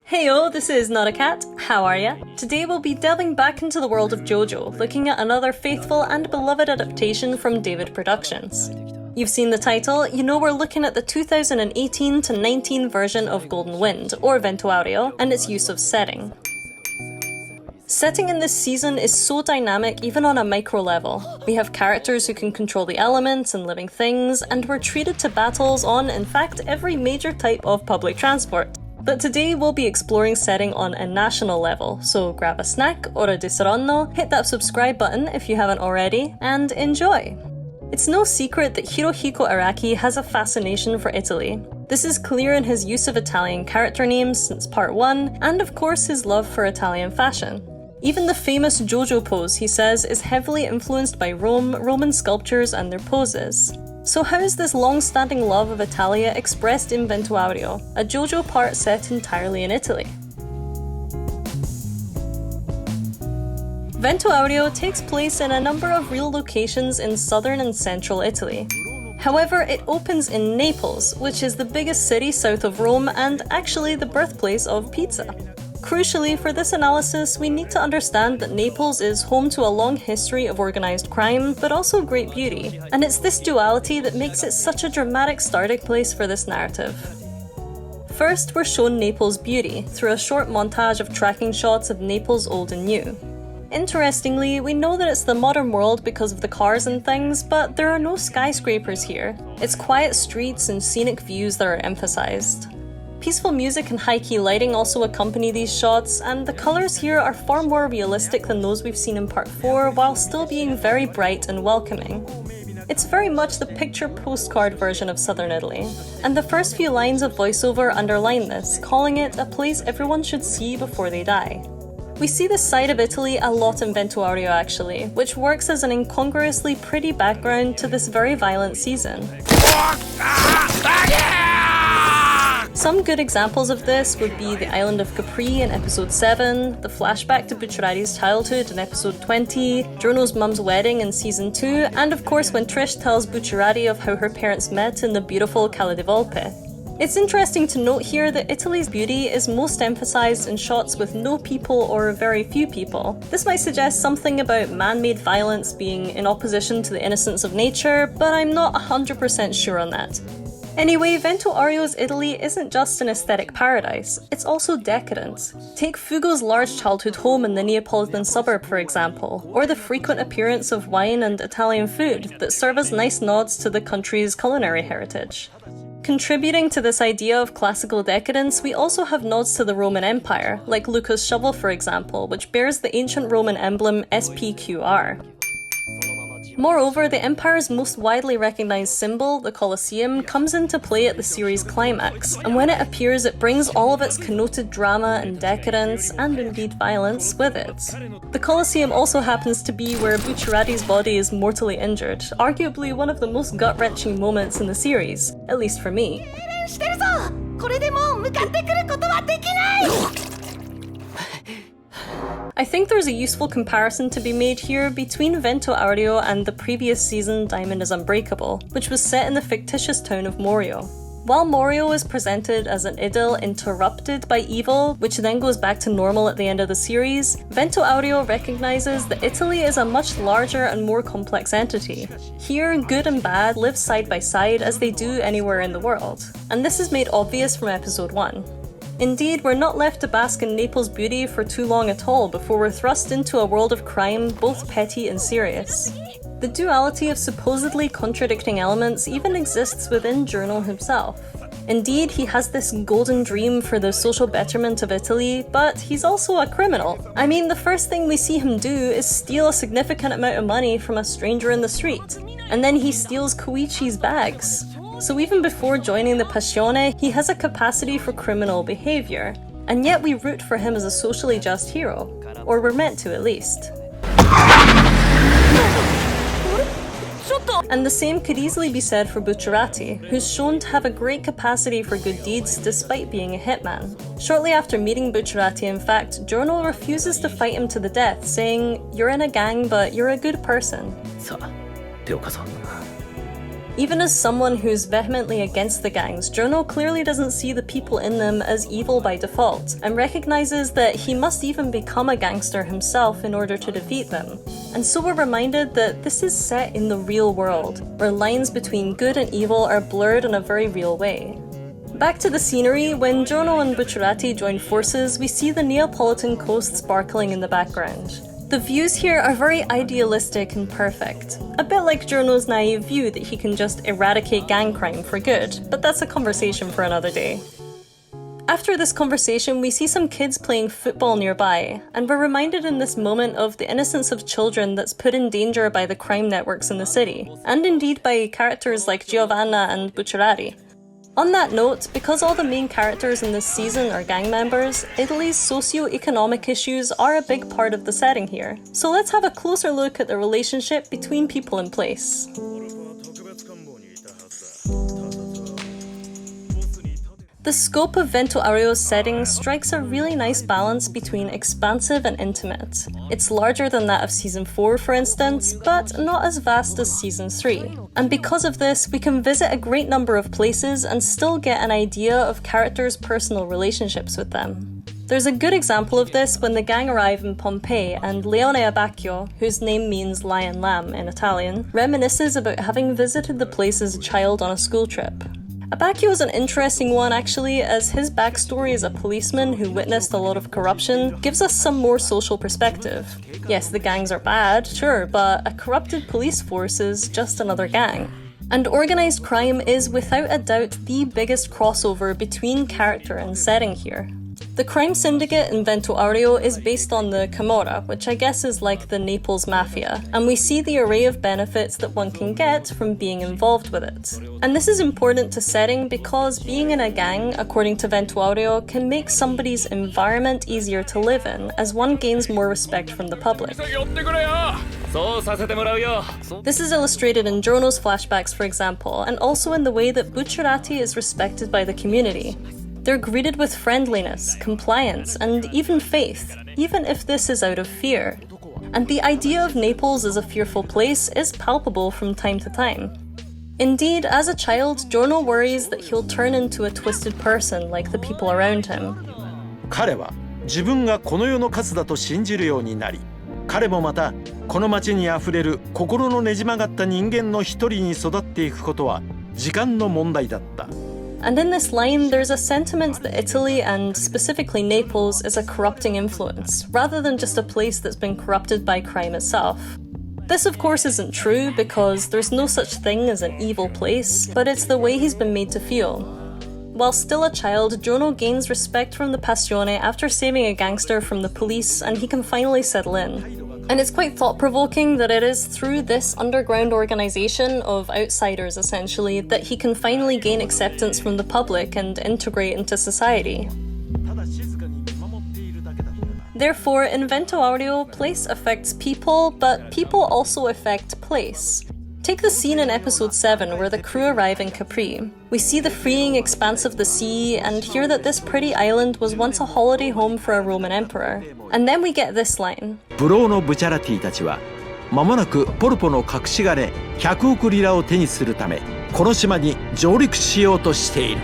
Heyo, this is Nottacat. How are ya? Today we'll be delving back into the world of JoJo, looking at another faithful and beloved adaptation from David Productions. You've seen the title, you know we're looking at the 2018-19 version of Golden Wind, or Vento Aureo, and its use of setting. Setting in this season is so dynamic even on a micro level. We have characters who can control the elements and living things, and we're treated to battles on, in fact, every major type of public transport. But today we'll be exploring setting on a national level, so grab a snack or a disaronno, hit that subscribe button if you haven't already, and enjoy! It's no secret that Hirohiko Araki has a fascination for Italy. This is clear in his use of Italian character names since part 1, and of course his love for Italian fashion. Even the famous JoJo pose, he says, is heavily influenced by Roman sculptures and their poses. So how is this long-standing love of Italia expressed in Vento Aureo, a JoJo part set entirely in Italy? Vento Aureo takes place in a number of real locations in southern and central Italy. However, it opens in Naples, which is the biggest city south of Rome and actually the birthplace of pizza. Crucially, for this analysis, we need to understand that Naples is home to a long history of organised crime, but also great beauty, and it's this duality that makes it such a dramatic starting place for this narrative. First, we're shown Naples' beauty, through a short montage of tracking shots of Naples old and new. Interestingly, we know that it's the modern world because of the cars and things, but there are no skyscrapers here. It's quiet streets and scenic views that are emphasised. Peaceful music and high-key lighting also accompany these shots, and the colours here are far more realistic than those we've seen in part 4, while still being very bright and welcoming. It's very much the picture postcard version of southern Italy, and the first few lines of voiceover underline this, calling it a place everyone should see before they die. We see this side of Italy a lot in Vento Aureo actually, which works as an incongruously pretty background to this very violent season. Some good examples of this would be the island of Capri in episode 7, the flashback to Bucciarati's childhood in episode 20, Giorno's mum's wedding in season 2, and of course when Trish tells Bucciarati of how her parents met in the beautiful Cala di Volpe. It's interesting to note here that Italy's beauty is most emphasised in shots with no people or very few people. This might suggest something about man-made violence being in opposition to the innocence of nature, but I'm not 100% sure on that. Anyway, Vento Aureo's Italy isn't just an aesthetic paradise, it's also decadent. Take Fugo's large childhood home in the Neapolitan suburb, for example, or the frequent appearance of wine and Italian food that serve as nice nods to the country's culinary heritage. Contributing to this idea of classical decadence, we also have nods to the Roman Empire, like Luca's shovel for example, which bears the ancient Roman emblem SPQR. Moreover, the Empire's most widely recognised symbol, the Colosseum, comes into play at the series' climax, and when it appears it brings all of its connoted drama and decadence, and indeed violence, with it. The Colosseum also happens to be where Bucciarati's body is mortally injured, arguably one of the most gut-wrenching moments in the series, at least for me. I think there's a useful comparison to be made here between Vento Aureo and the previous season Diamond is Unbreakable, which was set in the fictitious town of Morio. While Morio is presented as an idyll interrupted by evil, which then goes back to normal at the end of the series, Vento Aureo recognises that Italy is a much larger and more complex entity. Here, good and bad live side by side as they do anywhere in the world, and this is made obvious from episode 1. Indeed, we're not left to bask in Naples' beauty for too long at all before we're thrust into a world of crime, both petty and serious. The duality of supposedly contradicting elements even exists within Giorno himself. Indeed, he has this golden dream for the social betterment of Italy, but he's also a criminal. I mean, the first thing we see him do is steal a significant amount of money from a stranger in the street, and then he steals Koichi's bags. So even before joining the Passione, he has a capacity for criminal behaviour, and yet we root for him as a socially just hero. Or we're meant to, at least. And the same could easily be said for Bucciarati, who's shown to have a great capacity for good deeds despite being a hitman. Shortly after meeting Bucciarati, in fact, Giorno refuses to fight him to the death, saying, "You're in a gang, but you're a good person." Even as someone who's vehemently against the gangs, Jono clearly doesn't see the people in them as evil by default, and recognizes that he must even become a gangster himself in order to defeat them. And so we're reminded that this is set in the real world, where lines between good and evil are blurred in a very real way. Back to the scenery, when Jono and Bucciarati join forces, we see the Neapolitan coast sparkling in the background. The views here are very idealistic and perfect, a bit like Jono's naive view that he can just eradicate gang crime for good, but that's a conversation for another day. After this conversation, we see some kids playing football nearby, and we're reminded in this moment of the innocence of children that's put in danger by the crime networks in the city, and indeed by characters like Giovanna and Bucciarati. On that note, because all the main characters in this season are gang members, Italy's socio-economic issues are a big part of the setting here. So let's have a closer look at the relationship between people in place. The scope of Vento Aureo's setting strikes a really nice balance between expansive and intimate. It's larger than that of Season 4, for instance, but not as vast as Season 3. And because of this, we can visit a great number of places and still get an idea of characters' personal relationships with them. There's a good example of this when the gang arrive in Pompeii and Leone Abbacchio, whose name means lion lamb in Italian, reminisces about having visited the place as a child on a school trip. Abbacchio is an interesting one actually, as his backstory as a policeman who witnessed a lot of corruption gives us some more social perspective. Yes, the gangs are bad, sure, but a corrupted police force is just another gang. And organised crime is without a doubt the biggest crossover between character and setting here. The crime syndicate in Vento Aureo is based on the Camorra, which I guess is like the Naples Mafia, and we see the array of benefits that one can get from being involved with it. And this is important to setting because being in a gang, according to Vento Aureo, can make somebody's environment easier to live in, as one gains more respect from the public. This is illustrated in Jono's flashbacks, for example, and also in the way that Bucciarati is respected by the community. They're greeted with friendliness, compliance, and even faith, even if this is out of fear. And the idea of Naples as a fearful place is palpable from time to time. Indeed, as a child, Jono worries that he'll turn into a twisted person like the people around him. 彼は自分がこの世のカスだと信じるようになり、彼もまたこの街にあふれる心のねじ曲がった人間の一人に育っていくことは時間の問題だった。 And in this line, there's a sentiment that Italy, and specifically Naples, is a corrupting influence, rather than just a place that's been corrupted by crime itself. This of course isn't true, because there's no such thing as an evil place, but it's the way he's been made to feel. While still a child, Jono gains respect from the Passione after saving a gangster from the police, and he can finally settle in. And it's quite thought-provoking that it is through this underground organisation of outsiders, essentially, that he can finally gain acceptance from the public and integrate into society. Therefore, in Vento Aureo, place affects people, but people also affect place. Take the scene in episode 7 where the crew arrive in Capri. We see the freeing expanse of the sea and hear that this pretty island was once a holiday home for a Roman emperor. And then we get this line. ブローのブチャラティたちは間もなくポルポの隠し金100億リラを手にするためこの島に上陸しようとしている。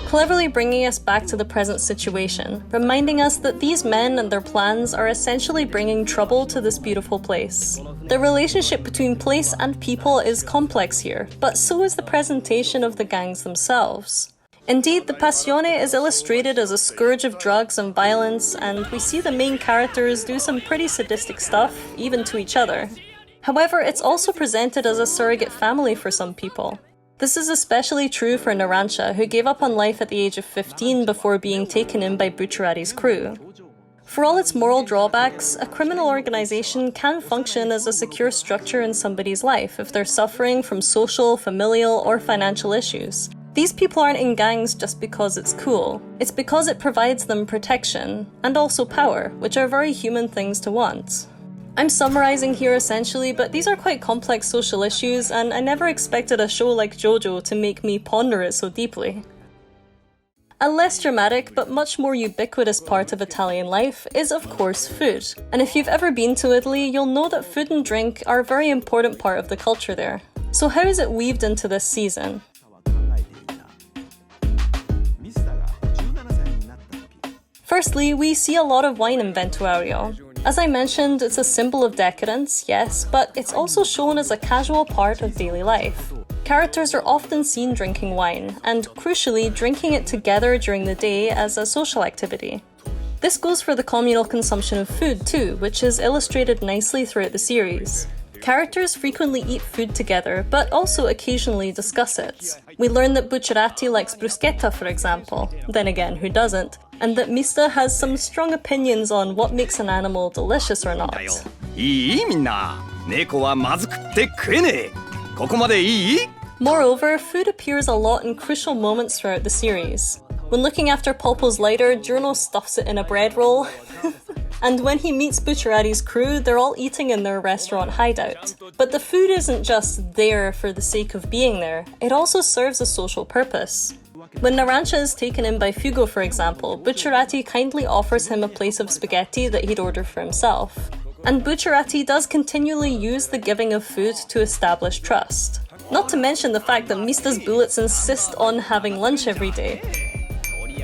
Cleverly bringing us back to the present situation, reminding us that these men and their plans are essentially bringing trouble to this beautiful place. The relationship between place and people is complex here, but so is the presentation of the gangs themselves. Indeed, the Passione is illustrated as a scourge of drugs and violence, and we see the main characters do some pretty sadistic stuff, even to each other. However, it's also presented as a surrogate family for some people. This is especially true for Narancia, who gave up on life at the age of 15 before being taken in by Bucciarati's crew. For all its moral drawbacks, a criminal organisation can function as a secure structure in somebody's life if they're suffering from social, familial, or financial issues. These people aren't in gangs just because it's cool. It's because it provides them protection, and also power, which are very human things to want. I'm summarising here essentially, but these are quite complex social issues, and I never expected a show like JoJo to make me ponder it so deeply. A less dramatic but much more ubiquitous part of Italian life is of course food. And if you've ever been to Italy, you'll know that food and drink are a very important part of the culture there. So how is it weaved into this season? Firstly, we see a lot of wine in Vento Aureo. As I mentioned, it's a symbol of decadence, yes, but it's also shown as a casual part of daily life. Characters are often seen drinking wine, and crucially, drinking it together during the day as a social activity. This goes for the communal consumption of food too, which is illustrated nicely throughout the series. Characters frequently eat food together, but also occasionally discuss it. We learn that Bucciarati likes bruschetta, for example, then again, who doesn't? And that Mista has some strong opinions on what makes an animal delicious or not. Moreover, food appears a lot in crucial moments throughout the series. When looking after Polpo's lighter, Giorno stuffs it in a bread roll. And when he meets Bucciarati's crew, they're all eating in their restaurant hideout. But the food isn't just there for the sake of being there, it also serves a social purpose. When Narancia is taken in by Fugo, for example, Bucciarati kindly offers him a place of spaghetti that he'd ordered for himself. And Bucciarati does continually use the giving of food to establish trust. Not to mention the fact that Mista's bullets insist on having lunch every day.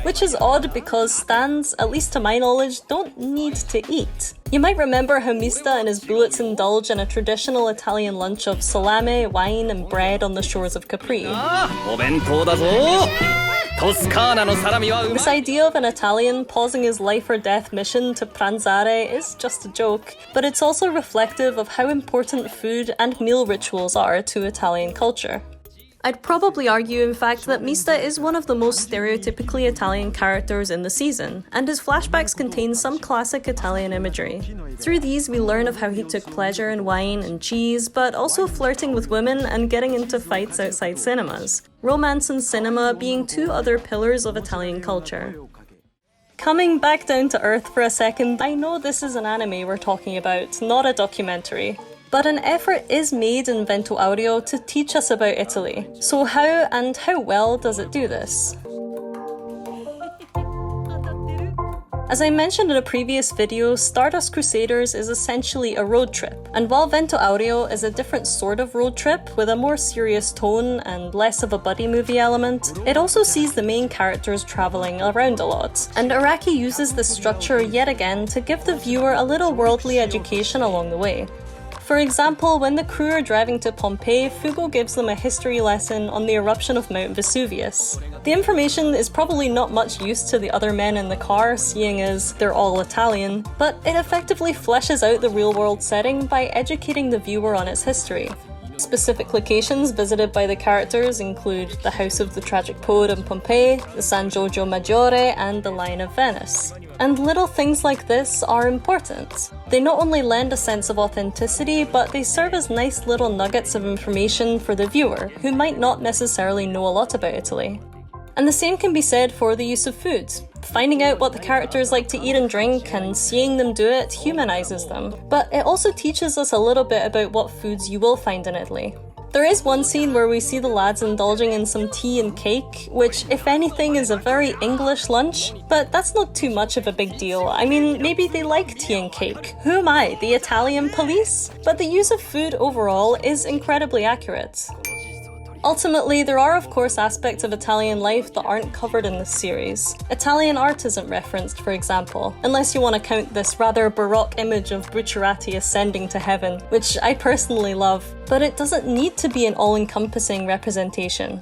Which is odd because stands, at least to my knowledge, don't need to eat. You might remember how Mista and his bullets indulge in a traditional Italian lunch of salame, wine and bread on the shores of Capri. This idea of an Italian pausing his life or death mission to pranzare is just a joke, but it's also reflective of how important food and meal rituals are to Italian culture. I'd probably argue, in fact, that Mista is one of the most stereotypically Italian characters in the season, and his flashbacks contain some classic Italian imagery. Through these, we learn of how he took pleasure in wine and cheese, but also flirting with women and getting into fights outside cinemas. Romance and cinema being two other pillars of Italian culture. Coming back down to earth for a second, I know this is an anime we're talking about, not a documentary. But an effort is made in Vento Aureo to teach us about Italy. So how and how well does it do this? As I mentioned in a previous video, Stardust Crusaders is essentially a road trip. And while Vento Aureo is a different sort of road trip with a more serious tone and less of a buddy movie element, it also sees the main characters travelling around a lot. And Araki uses this structure yet again to give the viewer a little worldly education along the way. For example, when the crew are driving to Pompeii, Fugo gives them a history lesson on the eruption of Mount Vesuvius. The information is probably not much use to the other men in the car, seeing as they're all Italian, but it effectively fleshes out the real-world setting by educating the viewer on its history. Specific locations visited by the characters include the House of the Tragic Poet in Pompeii, the San Giorgio Maggiore, and the Lion of Venice. And little things like this are important. They not only lend a sense of authenticity, but they serve as nice little nuggets of information for the viewer, who might not necessarily know a lot about Italy. And the same can be said for the use of food. Finding out what the characters like to eat and drink and seeing them do it humanizes them. But it also teaches us a little bit about what foods you will find in Italy. There is one scene where we see the lads indulging in some tea and cake, which, if anything, is a very English lunch, but that's not too much of a big deal. I mean, maybe they like tea and cake. Who am I, the Italian police? But the use of food overall is incredibly accurate. Ultimately, there are of course aspects of Italian life that aren't covered in this series. Italian art isn't referenced, for example, unless you want to count this rather baroque image of Bucciarati ascending to heaven, which I personally love, but it doesn't need to be an all-encompassing representation.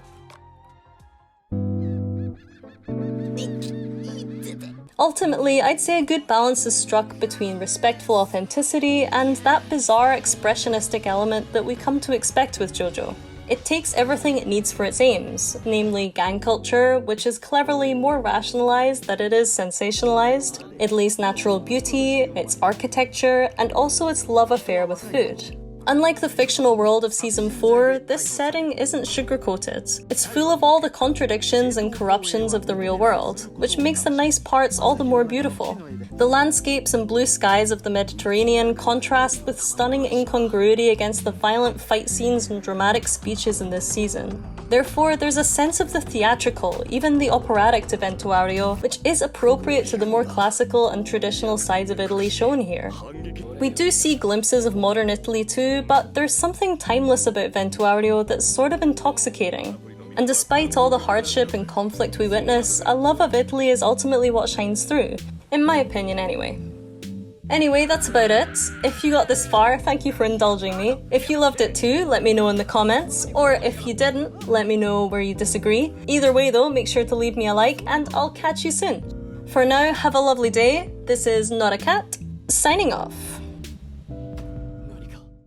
Ultimately, I'd say a good balance is struck between respectful authenticity and that bizarre expressionistic element that we come to expect with JoJo. It takes everything it needs for its aims, namely gang culture, which is cleverly more rationalized than it is sensationalized, Italy's natural beauty, its architecture, and also its love affair with food. Unlike the fictional world of Season 4, this setting isn't sugar-coated. It's full of all the contradictions and corruptions of the real world, which makes the nice parts all the more beautiful. The landscapes and blue skies of the Mediterranean contrast with stunning incongruity against the violent fight scenes and dramatic speeches in this season. Therefore, there's a sense of the theatrical, even the operatic to Vento Aureo, which is appropriate to the more classical and traditional sides of Italy shown here. We do see glimpses of modern Italy too, but there's something timeless about Vento Aureo that's sort of intoxicating. And despite all the hardship and conflict we witness, a love of Italy is ultimately what shines through, in my opinion anyway. Anyway, that's about it. If you got this far, thank you for indulging me. If you loved it too, let me know in the comments, or if you didn't, let me know where you disagree. Either way though, make sure to leave me a like, and I'll catch you soon. For now, have a lovely day. This is Nottacat, signing off.